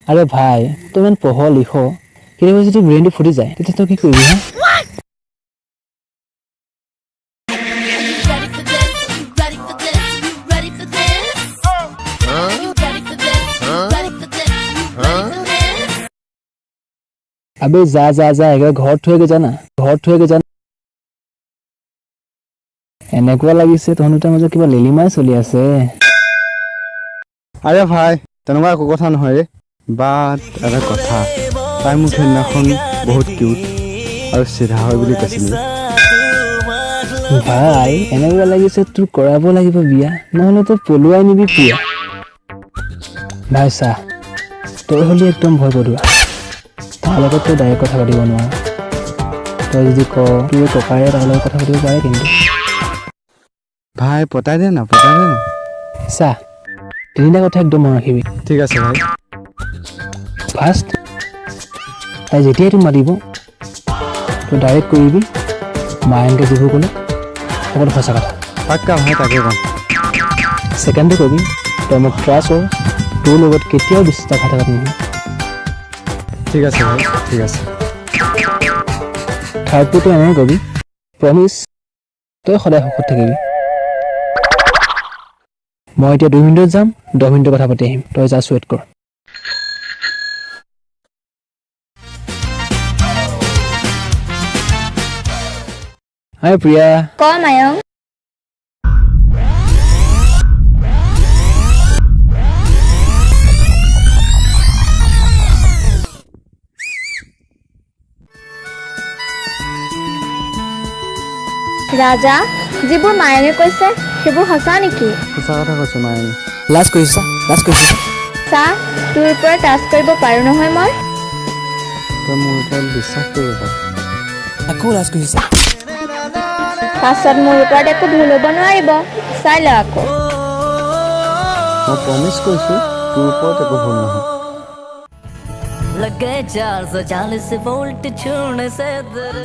আৰে ভাই তই ইমান পঢ় লিখ কেতিয়াবা যদি ব্ৰেইনটো ফুটি যায় তেতিয়া তই কি কৰিবি হা আবে যা একে ঘৰত থৈগে জানা এনেকুৱা লাগিছে তহঁতৰ মাজত কিবা লিলিমাই চলি আছে আৰে ভাই তেনেকুৱা একো কথা নহয় ৰে বাট এটা কথা তাই মোক সেইদিনাখন বহুত কিউট আৰু চিধা হয় বুলি কৈছিল ভাই এনেকুৱা লাগিছে তোৰ কৰাব লাগিব বিয়া নহ'লে তই পলুৱাই নিবি পিয়া ভাই চা তই হ'লি একদম ভয় পদুৱা তাৰ লগত তই ডাইৰেক্ট কথা পাতিব নোৱাৰ তই যদি তোৰ ককায়ে তাৰ লগত কথা পাতিব পাৰে কিন্তু ভাই পতাই দে না চা তিনিটা কথা একদম মনত ৰাখিবি ঠিক আছে ভাই ফাৰ্ষ্ট তাই যেতিয়াই তোক মাতিব তই ডাইৰেক্ট কৰিবি মায়েংকে যিবোৰ ক'লে অকল সঁচা কথা পাক্কা ভাই তাকে ক'ম ছেকেণ্ডটো কবি তই মোক ট্ৰাষ্ট কৰ তোৰ লগত কেতিয়াও বিশ্বাসঘাতকতা নহয় ঠিক আছে ভাই ঠিক আছে থাৰ্ডটো তই এনেকৈ কবি প্ৰমিছ তই সদায় সুখত থাকিবি মই এতিয়া 2 মিনিটত যাম 10 মিনিটৰ কথা পাতি আহিম তই জাষ্ট ৱেইট কৰ হাই প্ৰিয়া ক মায়ং ৰাজা যিবোৰ মায়ঙে কৈছে সেইবোৰ সঁচা নেকি সঁচা কথা কৈছোঁ মায়ে লাজ কৰিছা চা তোৰ ওপৰত টাচ কৰিব পাৰোঁ নহয় মই তই মোৰ ওপৰত বিশ্বাস কৰিব পাৰ আকৌ লাজ কৰিছা পাছত মোৰ ওপৰত একো ভুল হ'ব নোৱাৰিব চাই ল আকৌ মই প্ৰমিছ কৰিছোঁ তোৰ ওপৰত একো ভুল নহয় लग गए 440 वोल्ट छूने से दर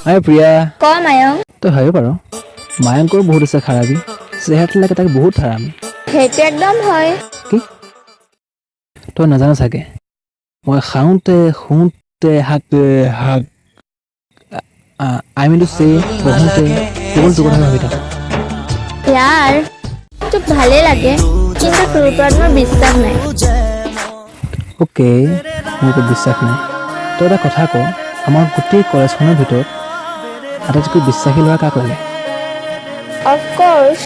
হাই প্ৰিয়া ক মায়ং তই ভাবিব পাৰ মায়ংকৰ বহুত আছে খাৰাবি চেহেৰাটো লাগে তাকে বহুত হাৰামি সেইটো একদম হয় কি তই নাজানো চাগে মই খাওঁতে শুওঁতে হাক আই মিন টু চে পঢ়োঁতে কেৱল তোৰ কথা ভাবি থাকোঁ ইয়াৰ তোক ভালেই লাগে কিন্তু তোৰ ওপৰত মোৰ বিশ্বাস নাই অ'কে মোৰ ওপৰত বিশ্বাস নাই তই এটা কথা ক আমাৰ গোটেই কলেজখনৰ ভিতৰত আটাইতকৈ বিশ্বাসী ল'ৰা কাক লাগে অফক'ৰ্ছ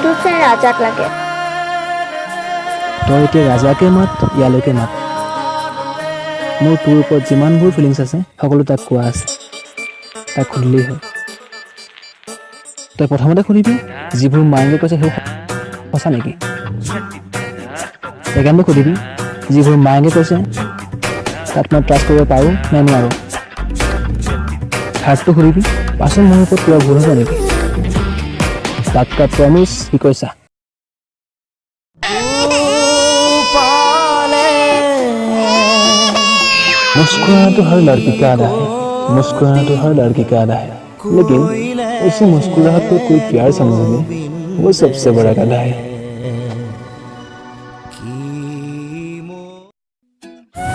তোক চাই ৰাজাক লাগে তই এতিয়া ৰাজাকে মাত ইয়ালৈকে মাত মোৰ তোৰ ওপৰত যিমানবোৰ ফিলিংছ আছে সকলো তাক কোৱা আছে তাক সুধিলেই হ'ল তই প্ৰথমতে সুধিবি যিবোৰ মায়েঙে কৈছে সেইবোৰ সঁচা নেকি ছেকেণ্ডটো সুধিবি যিবোৰ মায়েঙে কৈছে তাত মই ট্ৰাষ্ট কৰিব পাৰোঁ নে নোৱাৰোঁ থাৰ্ডটো সুধিবি পাছত মোৰ ওপৰত কিবা ভুল হ'ব নেকি পাক্কা প্ৰমিছ কি কৈছা मुस्कुराना तो हर लड़की का आदा है मुस्कुराना तो हर लड़की का आदा है लेकिन उसी मुस्कुराहट को कोई प्यार समझ ले वो सबसे बड़ा गधा है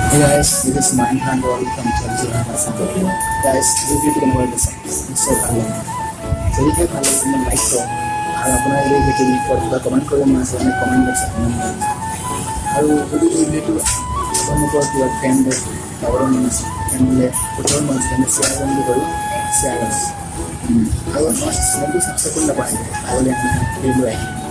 Hey guys, this is Mayan Khan from Chalchira Hassan. Guys, this video to convert this so ভাল লাগে যদি ভাল লাগে তুমি লাইক করো আর আপনারা এই ভিডিও নিয়ে কিবা কমেন্ট করে মই আছে কমেন্ট বক্সত কমেন্ট করুন আৰু যদি এই ভিডিও আপোনালোকৰ কিবা ফ্ৰেণ্ড লগৰ ফ্ৰেণ্ডলে ফটোৰ মাজতে শ্বেয়াৰ কৰি শ্বেয়াৰ আৰু আমাৰ চেনেলটো সাবস্ক্ৰাইব কৰি নাপায় আগলৈ ভিডিও আহি